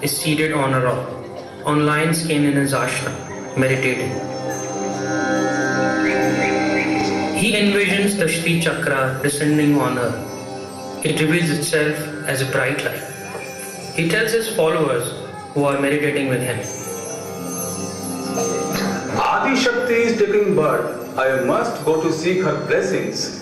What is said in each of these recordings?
is seated on a rock, on lion skin in his ashram, meditating. He envisions the Shri Chakra descending on earth. It reveals itself as a bright light. He tells his followers who are meditating with him, Adi Shakti is taking birth. I must go to seek her blessings.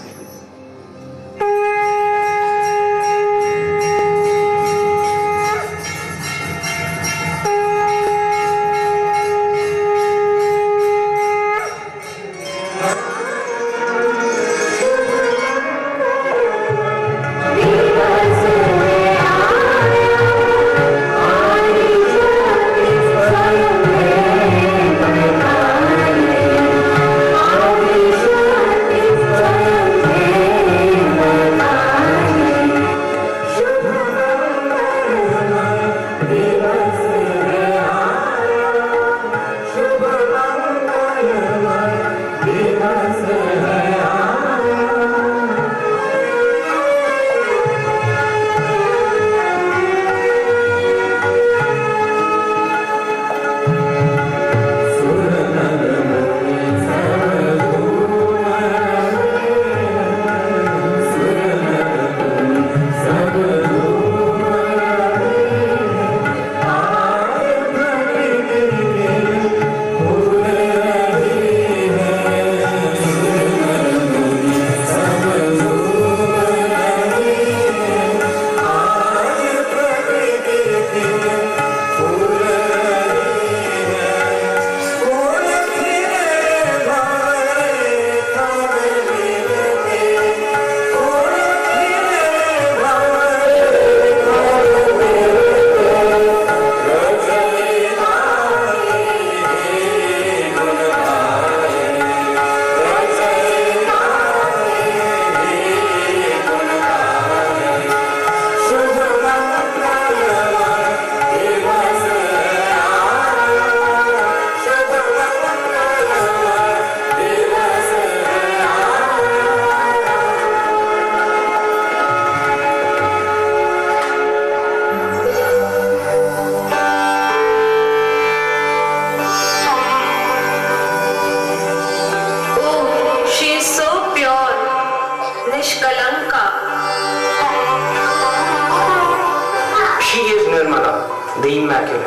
the Immaculate.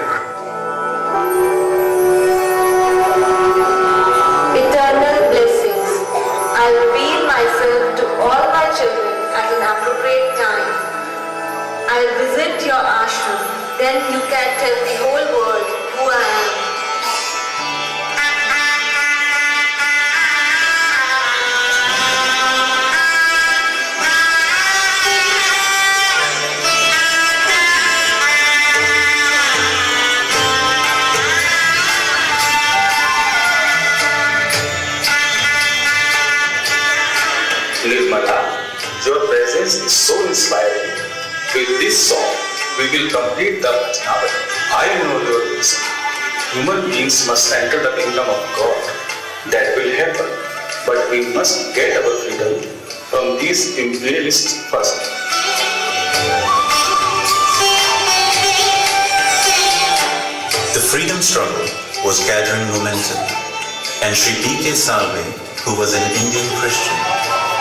Eternal blessings. I reveal myself to all my children at an appropriate time. I'll visit your ashram, then you can tell the whole world who I am. Nirmala, your presence is so inspiring. With this song, we will complete the Navaratri. I know your reason. Human beings must enter the kingdom of God. That will happen. But we must get our freedom from these imperialists first. The freedom struggle was gathering momentum, and Sri P.K. Salve, who was an Indian Christian,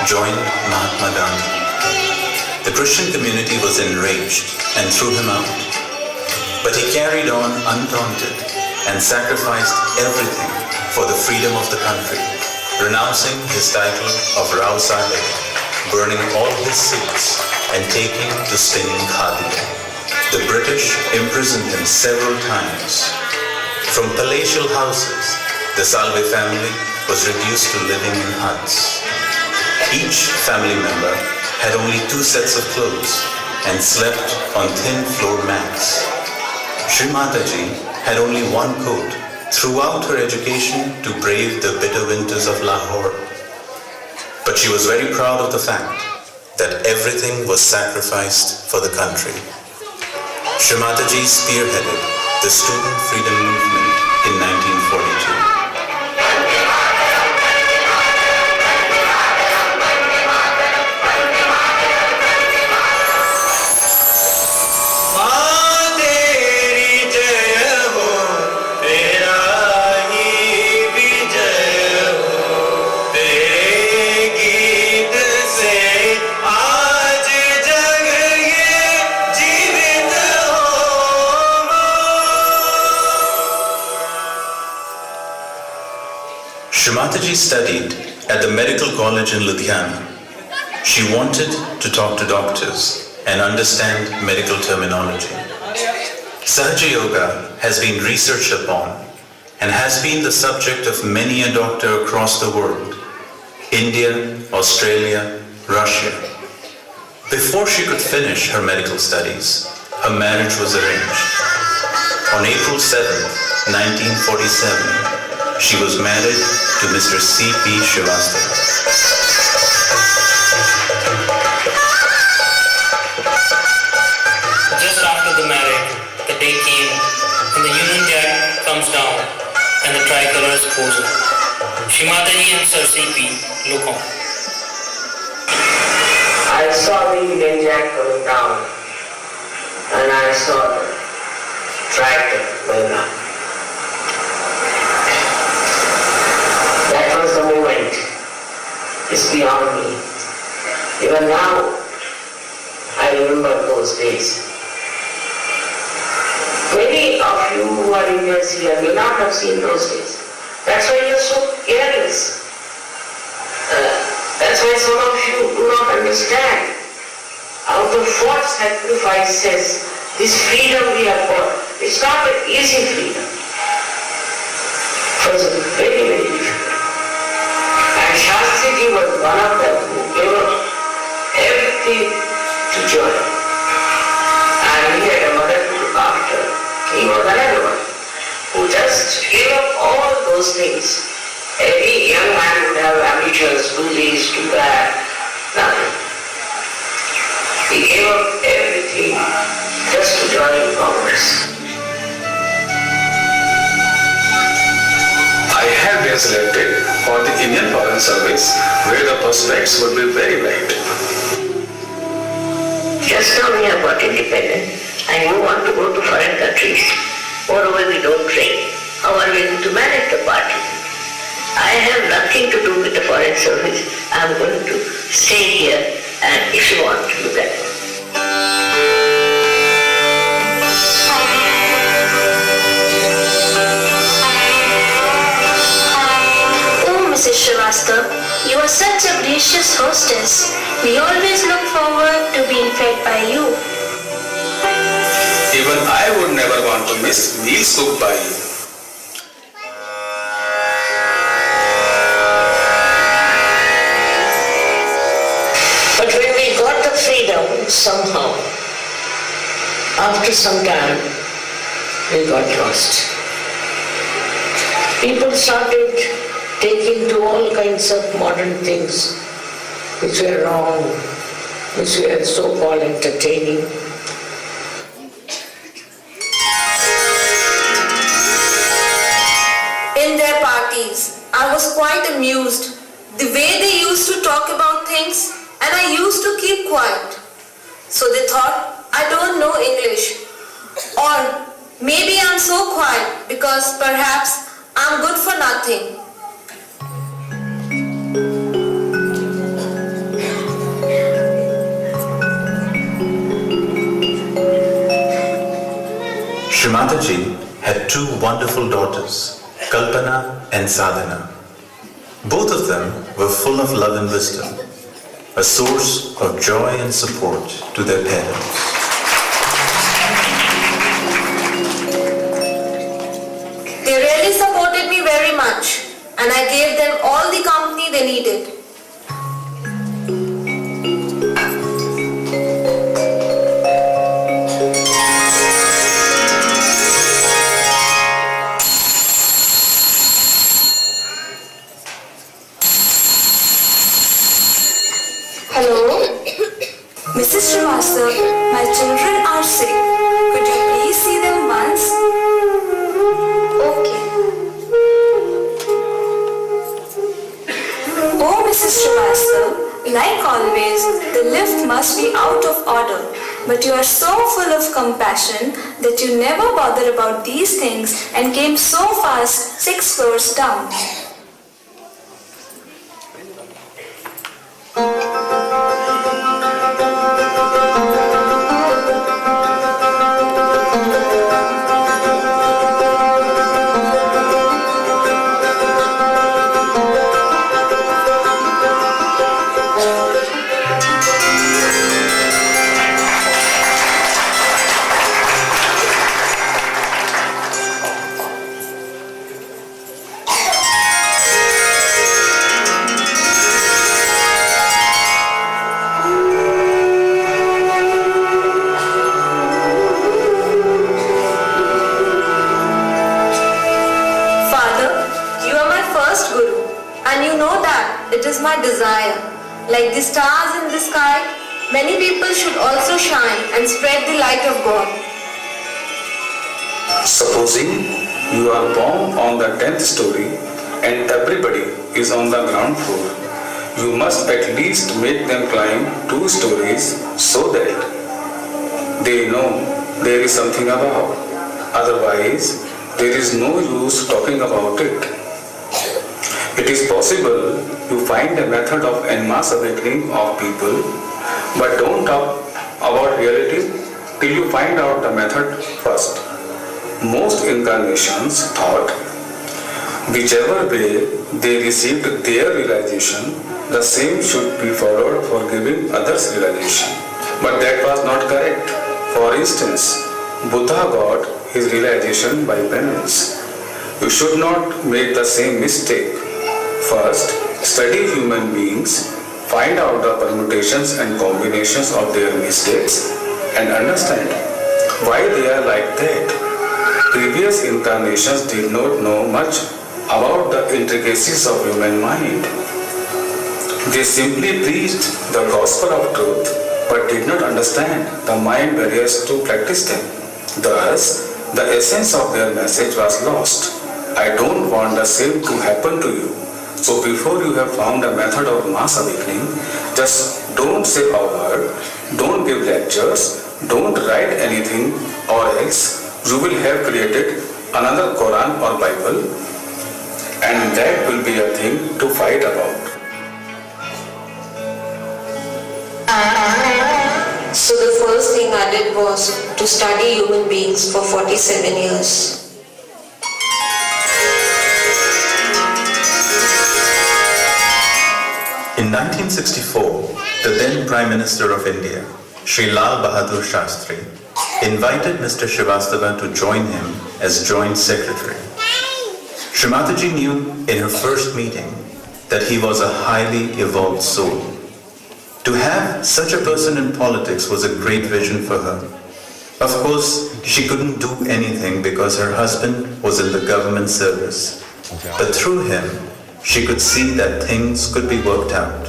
joined Mahatma Gandhi. The Christian community was enraged and threw him out. But he carried on undaunted and sacrificed everything for the freedom of the country, renouncing his title of Rao Sahib, burning all his silks and taking to spinning khadi. The British imprisoned him several times. From palatial houses, the Salve family was reduced to living in huts. Each family member had only 2 sets of clothes and slept on thin floor mats. Shri Mataji had only 1 coat throughout her education to brave the bitter winters of Lahore. But she was very proud of the fact that everything was sacrificed for the country. Shri Mataji spearheaded the student freedom movement in 1942. तेरी Shrimataji studied at the Medical College in Ludhiana. She wanted to talk to doctors and understand medical terminology. Sahaja Yoga has been researched upon and has been the subject of many a doctor across the world, India, Australia, Russia. Before she could finish her medical studies, her marriage was arranged. On April 7, 1947, she was married to Mr. C.P. Srivastava. Just after the marriage, the day came when the Union Jack comes down and the tricolor is posed. Shrimataji and Sir C.P. look on. I saw the Union Jack going down and I saw the tractor going up. That was the moment. It's beyond me. Even now, I remember those days. Many of you who are Indians here may not have seen those days. That's why you're so careless. That's why some of you do not understand. Out of what sacrifices, this freedom we have got, it's not an easy freedom. It was very, very difficult. And Shastriji was one of them who gave up everything to join. And he had a mother to look after. He was another one who just gave up all those things. Every young man would have ambitions, do this, do that, nothing. He gave up everything just to join Congress. I have been selected for the Indian Foreign Service, where the prospects would be very bright. Just now we have got independent and you want to go to foreign countries. Moreover, we don't train. How are we going to manage the party? I have nothing to do with the foreign service. I am going to stay here and if you want to look at it. Oh, Mrs. Srivastava, you are such a gracious hostess. We always look forward to being fed by you. Even I would never want to miss meals cooked by you. But when we got the freedom, somehow, after some time, we got lost. People started taking to all kinds of modern things which were wrong, which were so-called entertaining. In their parties, I was quite amused. The way they used to talk about things and I used to keep quiet. So they thought I don't know English. Or maybe I'm so quiet because perhaps I'm good for nothing. Shrimataji had two wonderful daughters, Kalpana and Sadhana. Both of them were full of love and wisdom, a source of joy and support to their parents. They really supported me very much and I gave them all the company they needed. Hello? Mrs. Srivastava, my children are sick. Could you please see them once? Okay. Oh, Mrs. Srivastava, like always, the lift must be out of order. But you are so full of compassion that you never bother about these things and came so fast 6 floors down. is my desire. Like the stars in the sky, many people should also shine and spread the light of God. Supposing you are born on the 10th story and everybody is on the ground floor, you must at least make them climb 2 stories so that they know there is something above. Otherwise, there is no use talking about it. It is possible you find a method of en masse awakening of people, but don't talk about reality till you find out the method first. Most incarnations thought whichever way they received their realization, the same should be followed for giving others realization. But that was not correct. For instance, Buddha got his realization by penance. You should not make the same mistake. First, study human beings, find out the permutations and combinations of their mistakes, and understand why they are like that. Previous incarnations did not know much about the intricacies of human mind. They simply preached the gospel of truth but did not understand the mind barriers to practice them. Thus, the essence of their message was lost. I don't want the same to happen to you. So before you have found a method of mass awakening, just don't say a word, don't give lectures, don't write anything, or else you will have created another Quran or Bible, and that will be a thing to fight about. So the first thing I did was to study human beings for 47 years. In 1964, the then Prime Minister of India, Sri Lal Bahadur Shastri, invited Mr. Srivastava to join him as Joint Secretary. Srimataji knew in her first meeting that he was a highly evolved soul. To have such a person in politics was a great vision for her. Of course, she couldn't do anything because her husband was in the government service. But through him, she could see that things could be worked out.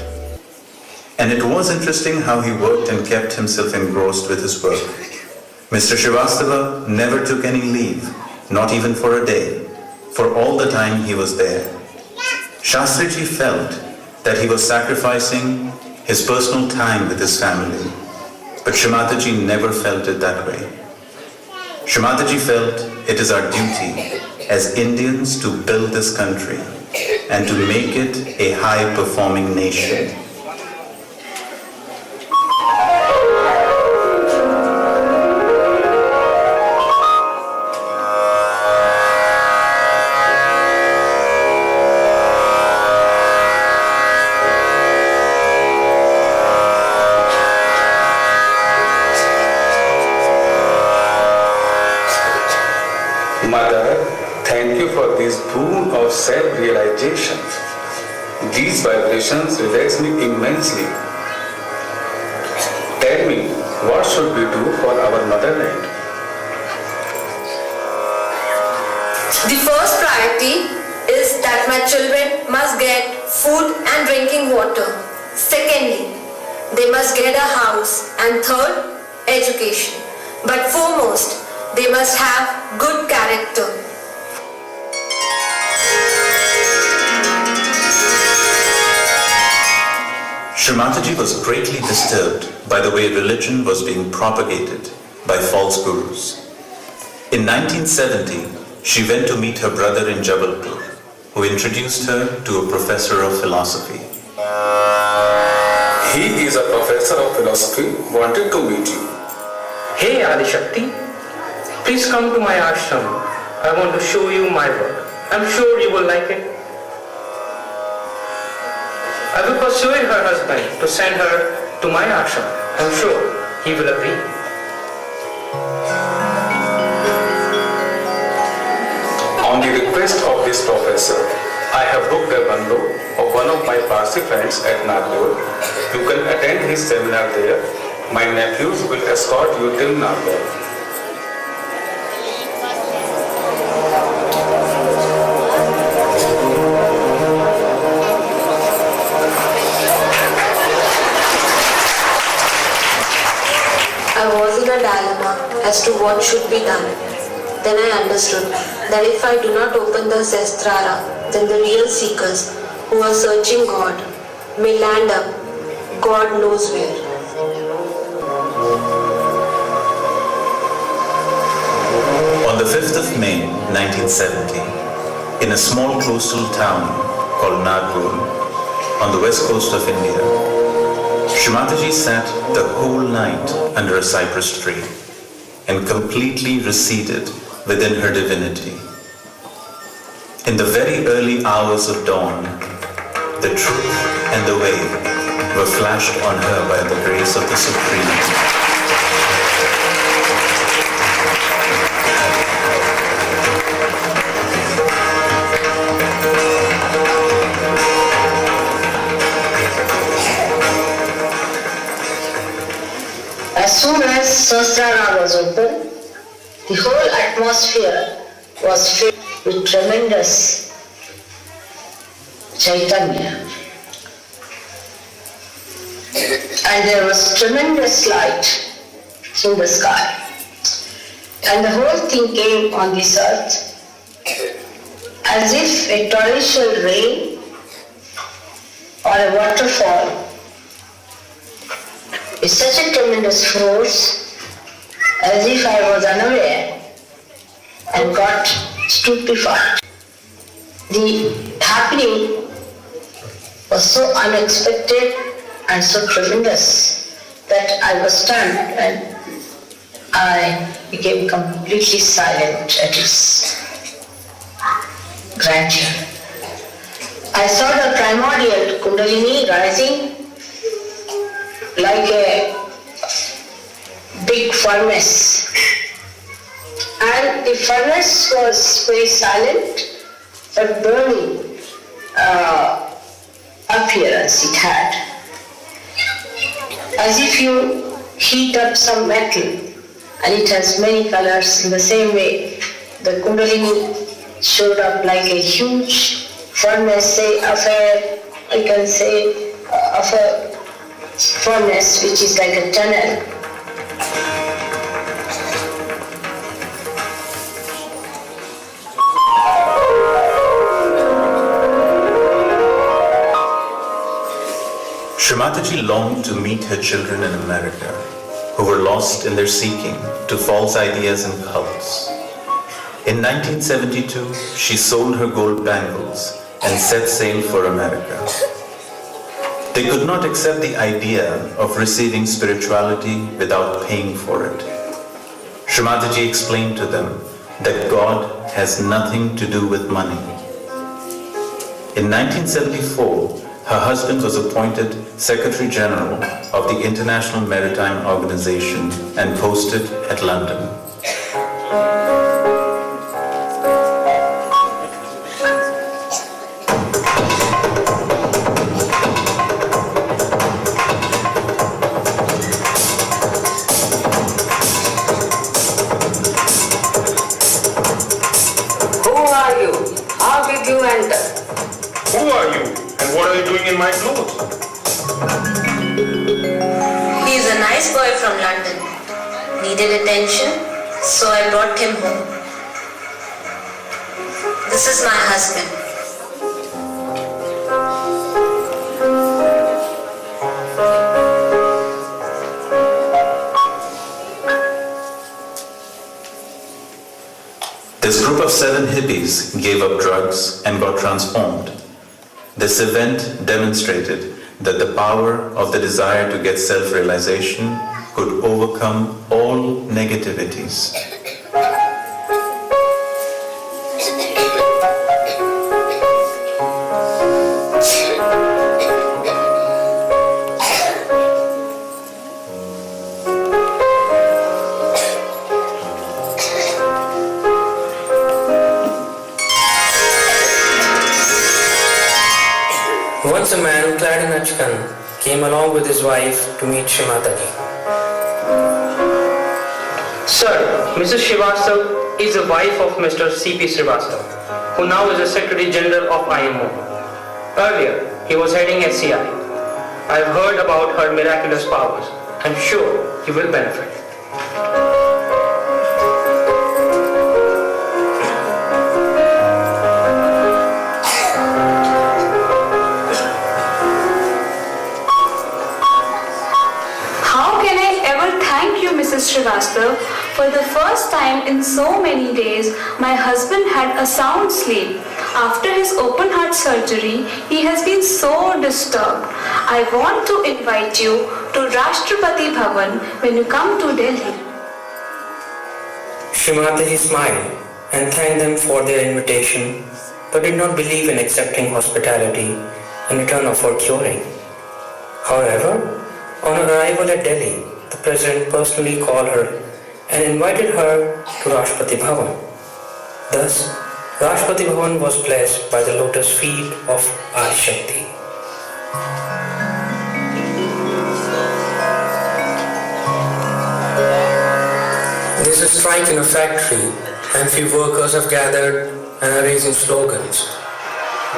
And it was interesting how he worked and kept himself engrossed with his work. Mr. Srivastava never took any leave, not even for a day, for all the time he was there. Shastriji felt that he was sacrificing his personal time with his family, but Srimataji never felt it that way. Srimataji felt it is our duty as Indians to build this country and to make it a high-performing nation. Mother, thank you for this boon of self-realization. These vibrations relax me immensely. Tell me, what should we do for our motherland? The first priority is that my children must get food and drinking water. Secondly, they must get a house. And third, education. But foremost, they must have good character. Srimataji was greatly disturbed by the way religion was being propagated by false gurus. In 1970, she went to meet her brother in Jabalpur, who introduced her to a professor of philosophy. He is a professor of philosophy, wanted to meet you. Hey Adishakti, please come to my ashram. I want to show you my work. I'm sure you will like it. I will persuade her husband to send her to my ashram. I'm sure he will agree. On the request of this professor, I have booked a bungalow of one of my Parsi friends at Nagpur. You can attend his seminar there. My nephews will escort you till Nagpur. a dilemma as to what should be done. Then I understood that if I do not open the Sahasrara, then the real seekers who are searching God may land up God knows where. On the 5th of May 1970, in a small coastal town called Naddi on the west coast of India, Shrimataji sat the whole night under a cypress tree and completely receded within her divinity. In the very early hours of dawn, the truth and the way were flashed on her by the grace of the Supreme. As soon as Sahasrara was open, the whole atmosphere was filled with tremendous Chaitanya. And there was tremendous light in the sky. And the whole thing came on this earth as if a torrential rain or a waterfall with such a tremendous force, as if I was unaware and got stupefied. The happening was so unexpected and so tremendous that I was stunned and I became completely silent at its grandeur. I saw the primordial Kundalini rising like a big furnace, and the furnace was very silent but burning appearance it had, as if you heat up some metal and it has many colors. In the same way, the Kundalini showed up like a huge furnace, of a furnace which is like a tunnel. Shrimataji longed to meet her children in America, who were lost in their seeking to false ideas and cults. In 1972, she sold her gold bangles and set sail for America. They could not accept the idea of receiving spirituality without paying for it. Shrimataji explained to them that God has nothing to do with money. In 1974, her husband was appointed Secretary General of the International Maritime Organization and posted at London. Who are you and what are you doing in my clothes? He is a nice boy from London. Needed attention, so I brought him home. This is my husband. This group of 7 hippies gave up drugs and got transformed. This event demonstrated that the power of the desire to get self-realization could overcome all negativities. Once a man clad in Achkan came along with his wife to meet Shrimataji. Sir, Mrs. Srivastava is the wife of Mr. C.P. Srivastava, who now is the Secretary General of IMO. Earlier, he was heading SCI. I have heard about her miraculous powers. I'm sure you will benefit. For the first time in so many days, my husband had a sound sleep. After his open heart surgery, he has been so disturbed. I want to invite you to Rashtrapati Bhavan when you come to Delhi. Srimataji smiled and thanked them for their invitation, but did not believe in accepting hospitality in return for curing. However, on her arrival at Delhi, the President personally called her and invited her to Rashtrapati Bhavan. Thus, Rashtrapati Bhavan was blessed by the lotus feet of Adi Shakti. There's a strike in a factory and few workers have gathered and are raising slogans.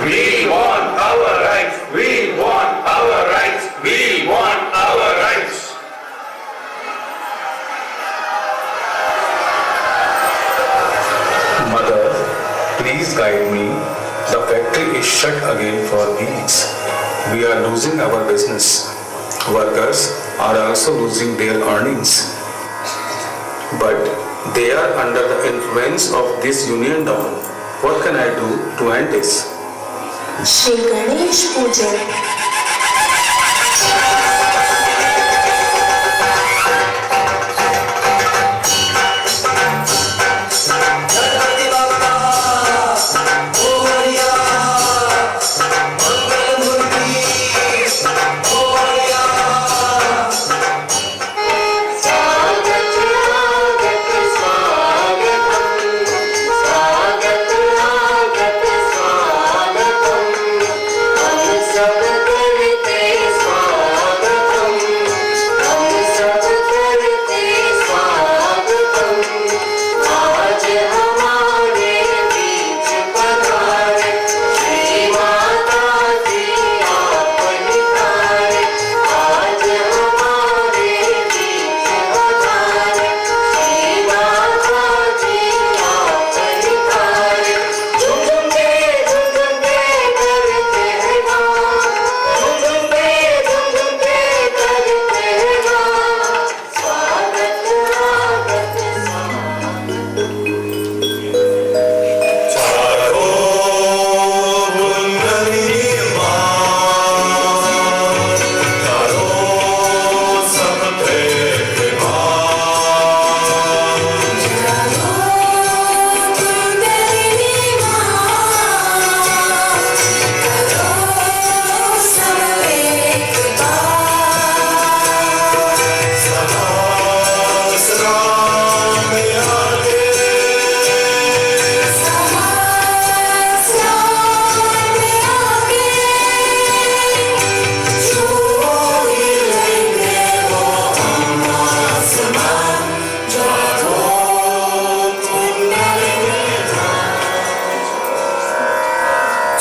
We want our rights! We want our rights! We want our rights! Mother, please guide me. The factory is shut again for weeks. We are losing our business. Workers are also losing their earnings. But they are under the influence of this union down. What can I do to end this? Shri Ganesh Puja.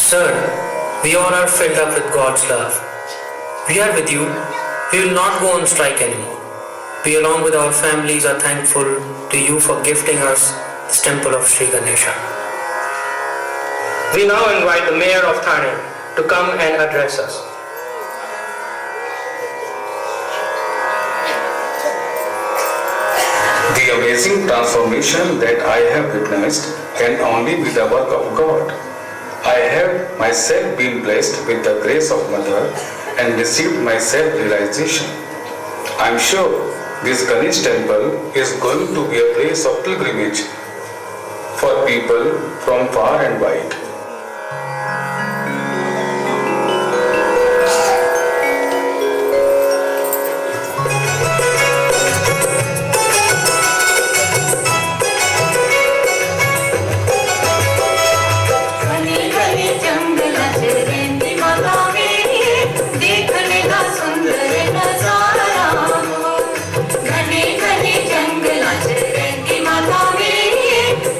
Sir, we all are filled up with God's love. We are with you. We will not go on strike anymore. We along with our families are thankful to you for gifting us this temple of Sri Ganesha. We now invite the Mayor of Thane to come and address us. The amazing transformation that I have witnessed can only be the work of God. I have myself been blessed with the grace of Mother and received my self-realization. I am sure this Ganesh temple is going to be a place of pilgrimage for people from far and wide.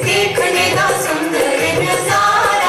देखने का सुंदर नजारा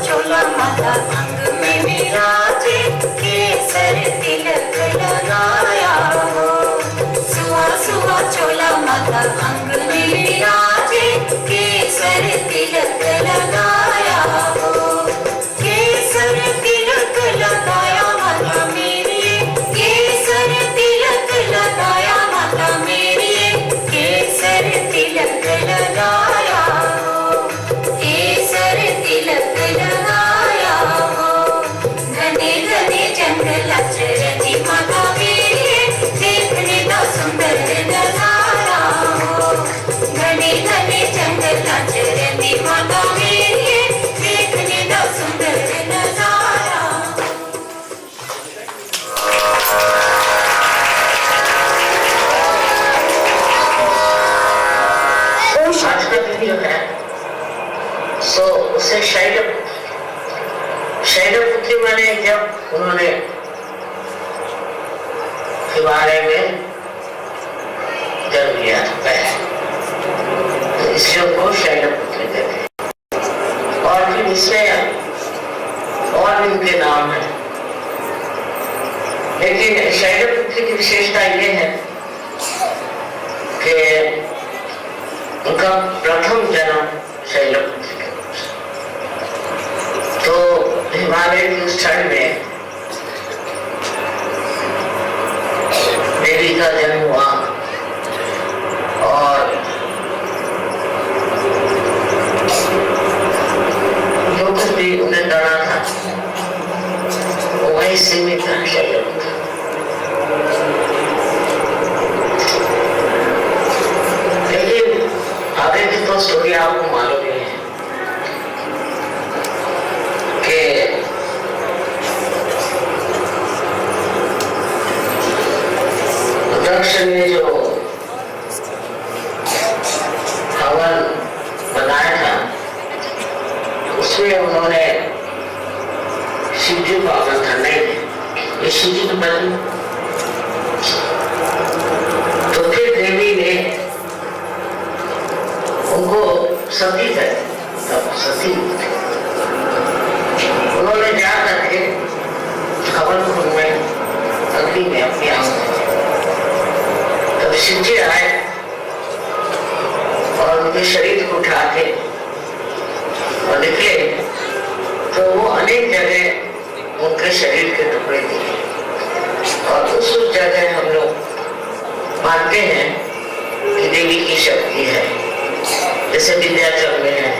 चोला माता अंग में विराजे केसर तिलक लगाया हो सुहा सुहा चोला माता अंग में विराजे केसर तिलक लगाया हो केसर तिलक लगाया माता मेरी केसर तिलक लगाया माता मेरी केसर तिलक लगाया हो केसर तिलक लगाया हो घने घने जंगल चरती माता मेरी देखने का सुंदर नजारा हो घने घने जंगल चरती माता मेरी देखने का सुंदर नजारा आज का दिन जो है सो उसे शैलपुत्री माने जब उन्होंने हिमालय में जन्म लिया था पहले तो इसलिए उनको शैलपुत्री कहते हैं और फिर इसमें और भी उनके नाम है लेकिन शैलपुत्री की विशेषता ये है कि उनका प्रथम जन्म शैलपुत्री के रूप से तो हिमालय की उस क्षण में देवी का जन्म हुआ और जो कुछ भी उन्हें डरा था वो वही सीमित था शैलपुत्री आगे की तो स्टोरी आपको मालूम ही है कि दक्ष ने जो हवन बनाया था उसमें उन्होंने शिव जी को आमंत्रण नहीं दिया ये शिव जी को बनी तो फिर देवी ने उनको सती है तब सती उन्होंने जा करके खबर खुद में अग्नि में अपनी आहुति तब शिव जी आए और उनके शरीर को उठा के और निकले तो वो अनेक जगह उनके शरीर के टुकड़े दिए और उस जगह हम लोग मानते हैं कि देवी की शक्ति है जैसे विंध्याचल में है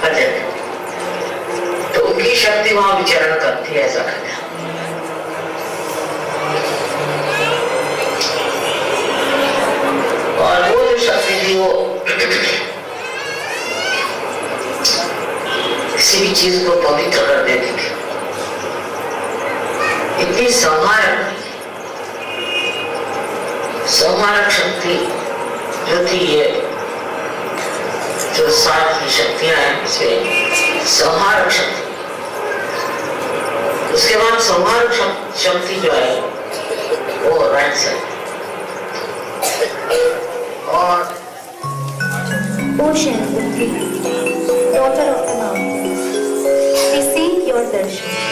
हर जगह तो उनकी शक्ति वहां विचरण करती है ऐसा कहते हैं और वो जो शक्ति थी वो किसी भी चीज को पवित्र कर देती थी इतनी संहारक शक्ति जो थी ये जो सात की शक्तियां हैं इसमें संहारक शक्ति उसके बाद संहारक शक्ति जो है वो राइट साइड और Ocean, daughter of the mountains, we seek your darshan.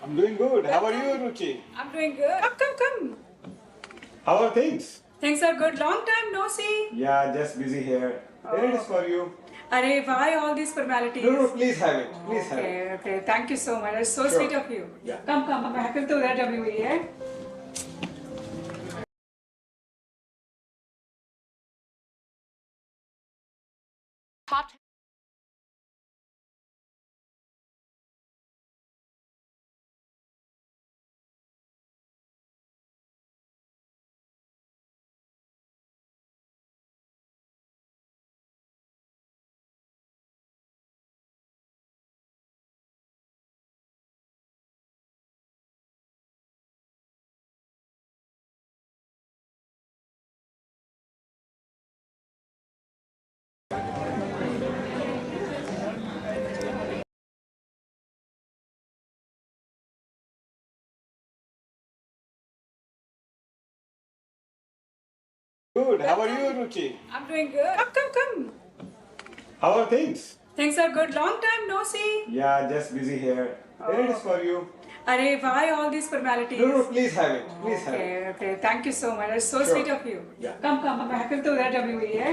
I'm doing good. How are you, Ruchi? I'm doing good. Come. How are things? Things are good. Long time no see. Yeah, just busy here. Here it is for you. Arey, why all these formalities? No, please have it. Please have it. Okay. Thank you so much. It's so Sure. sweet of you. Yeah. Come. महफिल तो उधर जमी हुई है. Good. How are you, Ruchi? I'm doing good. Come. How are things? Things are good. Long time no see. Yeah, just busy here. Here it is for you. Arey, why all these formalities? No, please have it. Please have it. Okay. Thank you so much. It's so Sure. sweet of you. Yeah. Come. महफिल तो उधर जमी हुई है.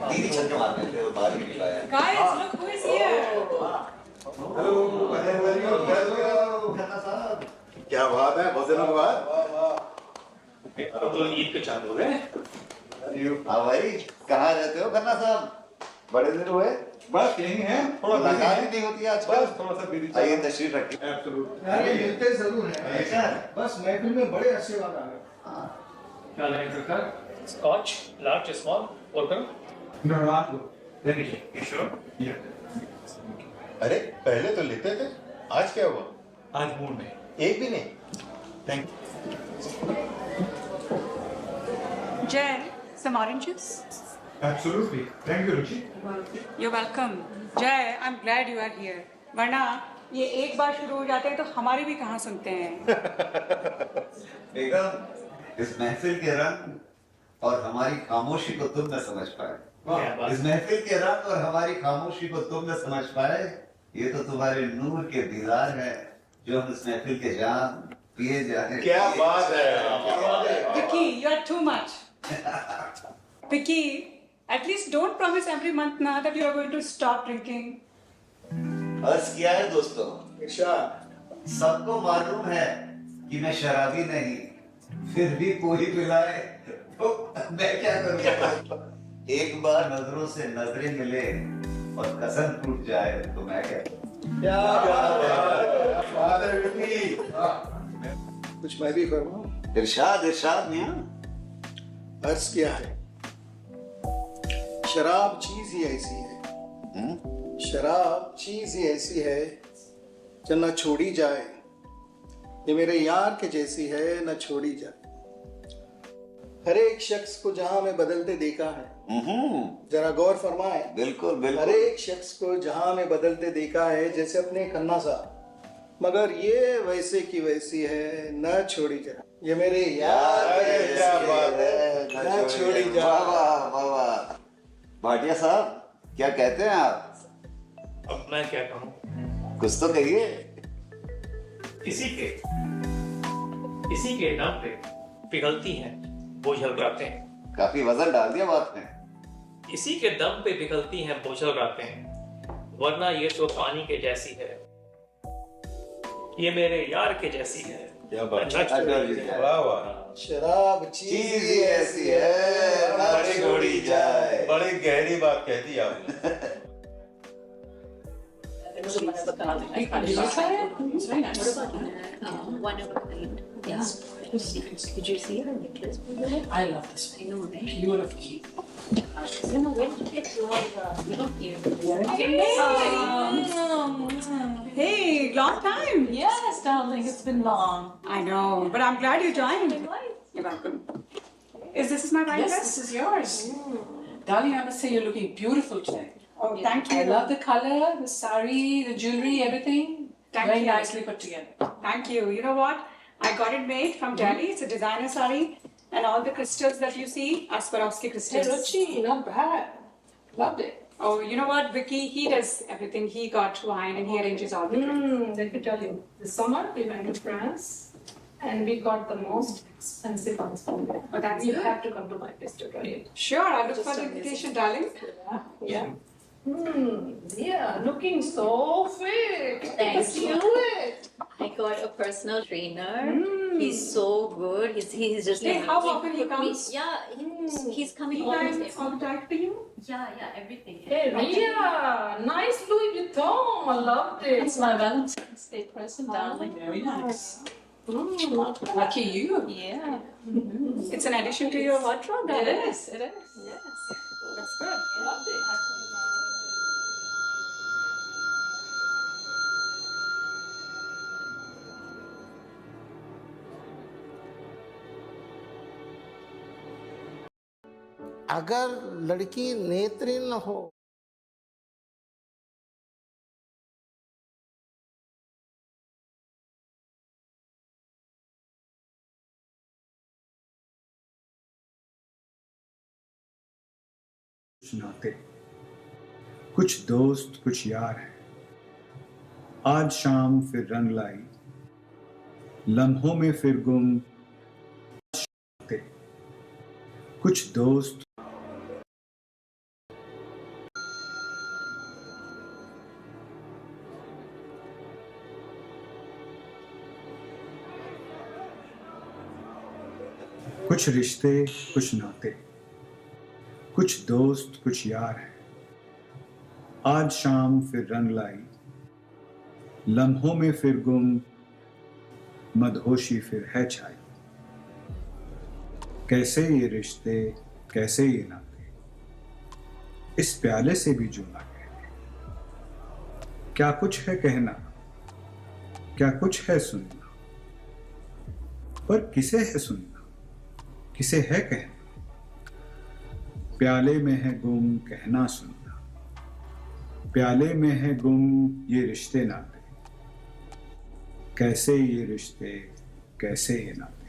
दीदी छक्के मारने थे और बाहर ही निकला है। Guys, look who is here. क्या बात है, बहुत दिनों के बाद। अब तो ईद के चांद हो गए। हाँ भाई, कहाँ रहते हो खन्ना साहब? बड़े दिन हुए। बस यही है। थोड़ा मुलाकात ही नहीं होती आजकल। थोड़ा सा बिजी। आइए तशरीफ रखिए। Absolutely. मिलते जरूर हैं। बस महफिल में बड़े अच्छे बात आ गए। क्या लेंगे सरकार? स्कॉच, लार्ज, स्मॉल, और करो। No, not good. ले लीजिए। You sure? अरे पहले तो लेते थे, आज क्या हुआ? आज मूड में। एक भी नहीं। Thank you. Jay, some oranges? Absolutely. Thank you, Ruchi. You're welcome. Jay, I'm glad you are here. वरना ये एक बार शुरू हो जाते हैं तो हमारी भी कहाँ सुनते हैं. बेगम, इस महफिल के रंग और हमारी खामोशी को तुम न समझ पाए। इस महफिल के रंग और हमारी खामोशी को तुम न समझ पाए, ये तो तुम्हारे नूर के दीदार है जो हम इस महफिल के जाम पिए जा रहे हैं। क्या बात है? Vicky, you are too much. Vicky, at least don't promise every month now that you are going to stop drinking. अर्ज किया है दोस्तों। सबको मालूम है कि मैं शराबी नहीं, फिर भी कोई पिलाए तो मैं क्या करूँ? एक बार नजरों से नजरें मिले और कसम टूट जाए तो मैं क्या करूँ? क्या बात है। कुछ मैं भी फरमाऊं? इरशाद मियां। अर्ज किया है, शराब चीज ही ऐसी है। शराब चीज ही ऐसी है जो न छोड़ी जाए, ये मेरे यार के जैसी है न छोड़ी जाए। हर एक शख्स को जहां में बदलते देखा है, जरा गौर फरमाए। बिल्कुल हर एक शख्स को जहां में बदलते देखा है, जैसे अपने खन्ना साहब, मगर ये वैसे की वैसी है न छोड़ी जाए। ये मेरे यार के जैसी है न छोड़ी जाए। वाह। भाटिया साहब, क्या कहते हैं आप? अब मैं क्या कहूँ? कुछ तो कहिए। इसी के नाम पे पिघलती हैं बोझल रातें। काफी वजन डाल दिया बात में। इसी के दम पे पिघलती हैं बोझल रातें, वरना ये तो पानी के जैसी है, ये मेरे यार के जैसी है। क्या बात है? वाह वाह। शराब चीज ही ऐसी है न छोड़ी जाए। बड़ी गहरी बात कह दी आपने। Did you try it? It's very nice. What about one of a kind? Yeah. Did you see her? The kids were there? I love this. I know, right? Beautiful. When did you get your Hey, long time. Yes, darling, it's been long. I know, but I'm glad you joined. You're welcome. This is my right Yes, dress? this is yours. Darling, I must say you're looking beautiful today. Oh, thank you. I love the color, the sari, the jewelry, everything. Thank Very you. nicely put together. Thank you. You know what? I got it made from Delhi. It's a designer sari. And all the crystals that you see are Swarovski crystals. Hey, Ruchi, not bad. Loved it. Oh, you know what, Vicky? He does everything. He got wine and he arranges all the drinks. Let me tell you, this summer we went to France and we got the most expensive ones from there. Oh, that's you good. have to come to my place to try it. Sure, I'll look Just for the amazing. invitation, darling. Yeah. Yeah, looking so fit. Thank Let's you. do it. I got a personal trainer. He's so good. He's just Hey, like how often he put me- comes? Yeah, he's coming He all the comes time. all the time to you? Yeah, everything. Hey, Ria, nice Louis Vuitton. I loved it. It's my Valentine's Day present, darling. Very nice. Lucky you. Yeah. It's an addition to your wardrobe, It darling. is. It is. Yes. That's good. Loved it. अगर लड़की नेत्रीन हो कुछ नाते, कुछ दोस्त, कुछ यार हैं। आज शाम फिर रंग लाई, लम्हों में फिर गुम। नाते, कुछ दोस्त, कुछ रिश्ते, कुछ नाते, कुछ दोस्त, कुछ यार हैं। आज शाम फिर रंग लाई, लम्हों में फिर गुम, मदहोशी फिर है छाई। कैसे ये रिश्ते, कैसे ये नाते, इस प्याले से भी जो ना कहते। क्या कुछ है कहना, क्या कुछ है सुनना, पर किसे है सुनना, किसे है कहना। प्याले में है गुम कहना सुनना, प्याले में है गुम ये रिश्ते नाते। कैसे ये रिश्ते, कैसे ये नाते।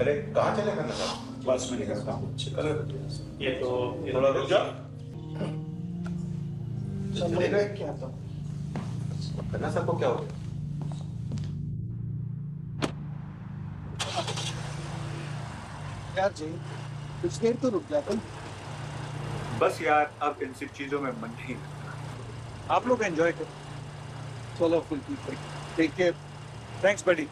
अरे कहाँ चले करना था? बस में निकलता हूँ। ये तो थोड़ा रुक जा। चलेगा क्या तो करना सबको क्या हो गया? यार जी कुछ देर तो रुक जाते। बस यार अब इन सब चीजों में मन नहीं लगता। आप लोग एंजॉय करो। चलो full take care. Thanks buddy.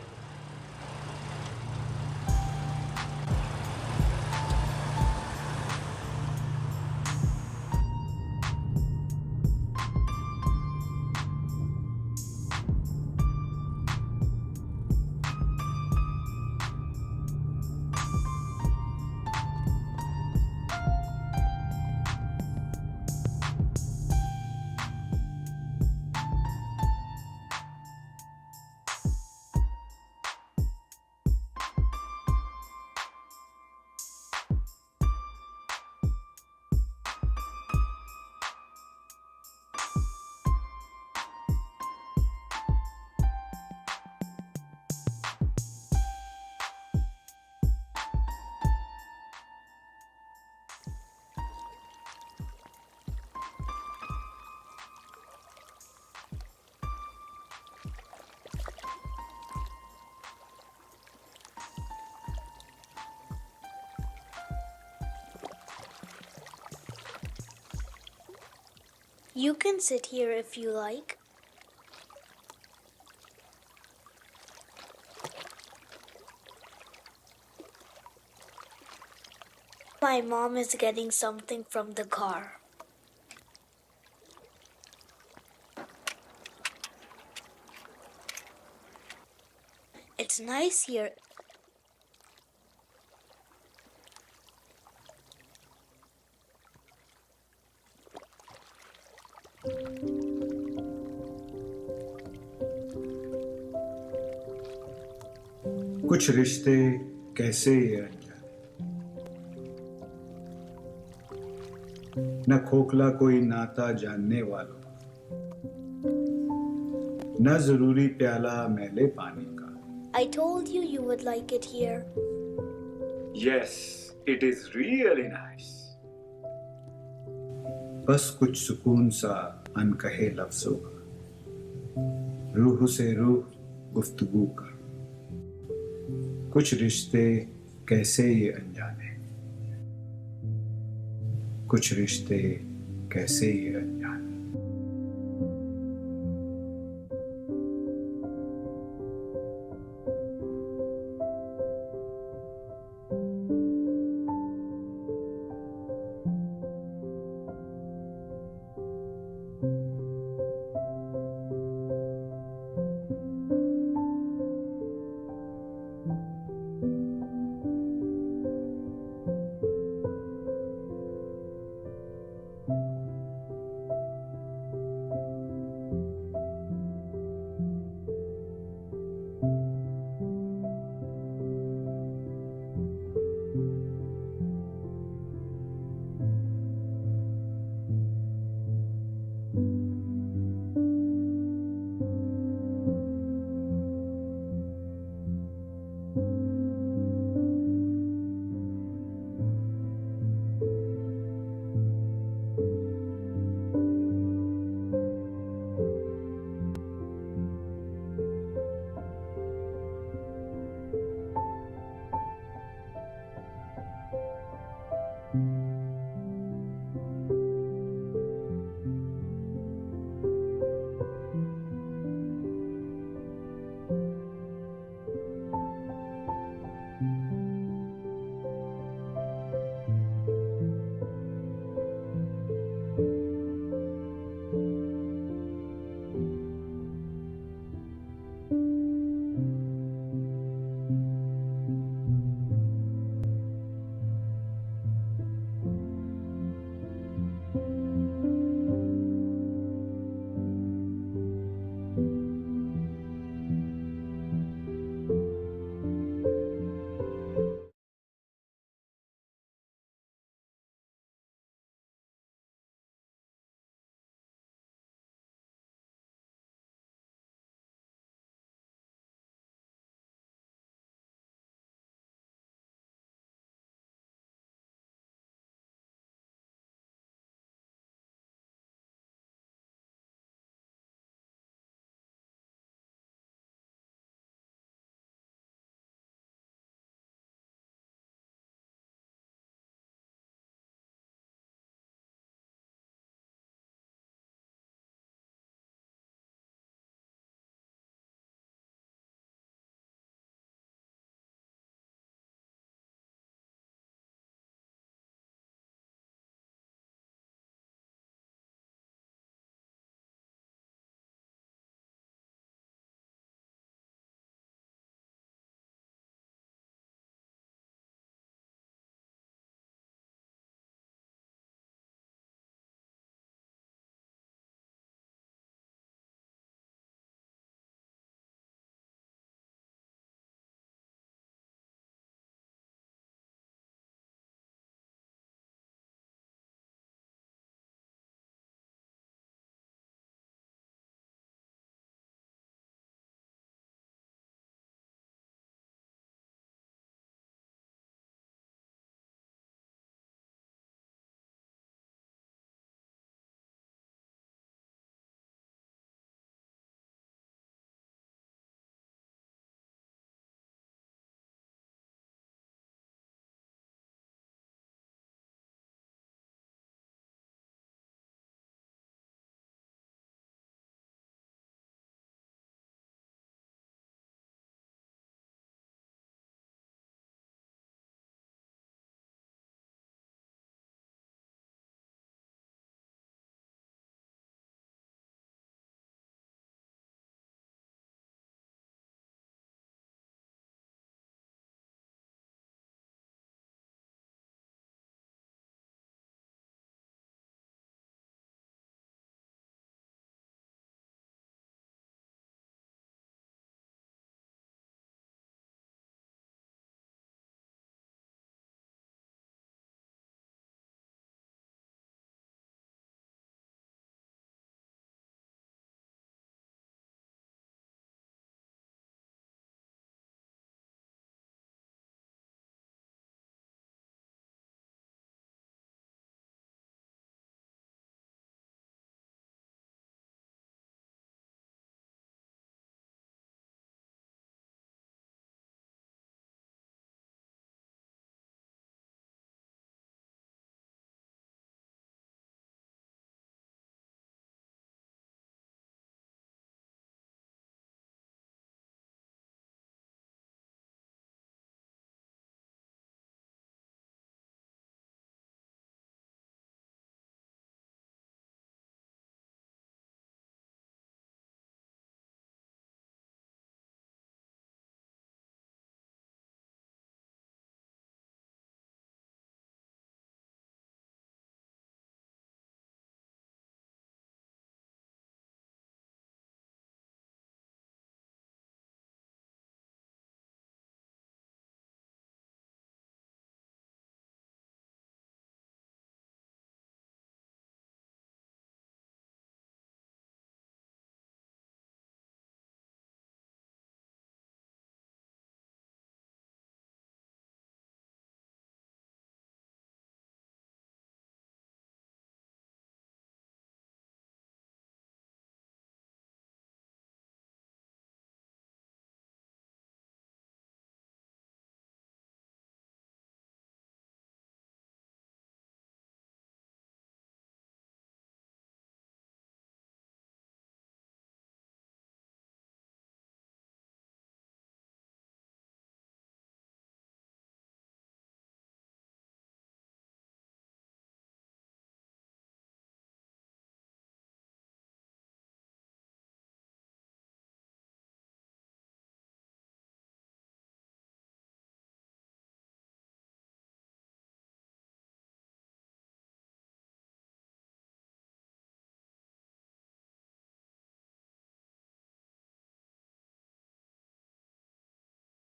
You can sit here if you like. My mom is getting something from the car. It's nice here. कुछ रिश्ते कैसे ये अनजाने, न खोखला कोई नाता जानने वालों, न जरूरी प्याला मैले पानी का. I told you you would like it here. Yes, it is really nice. बस कुछ सुकून सा अनकहे लफ्जों का, रूह से रूह गुफ्तगू का. कुछ रिश्ते कैसे ये अनजाने, कुछ रिश्ते कैसे ये अनजाने.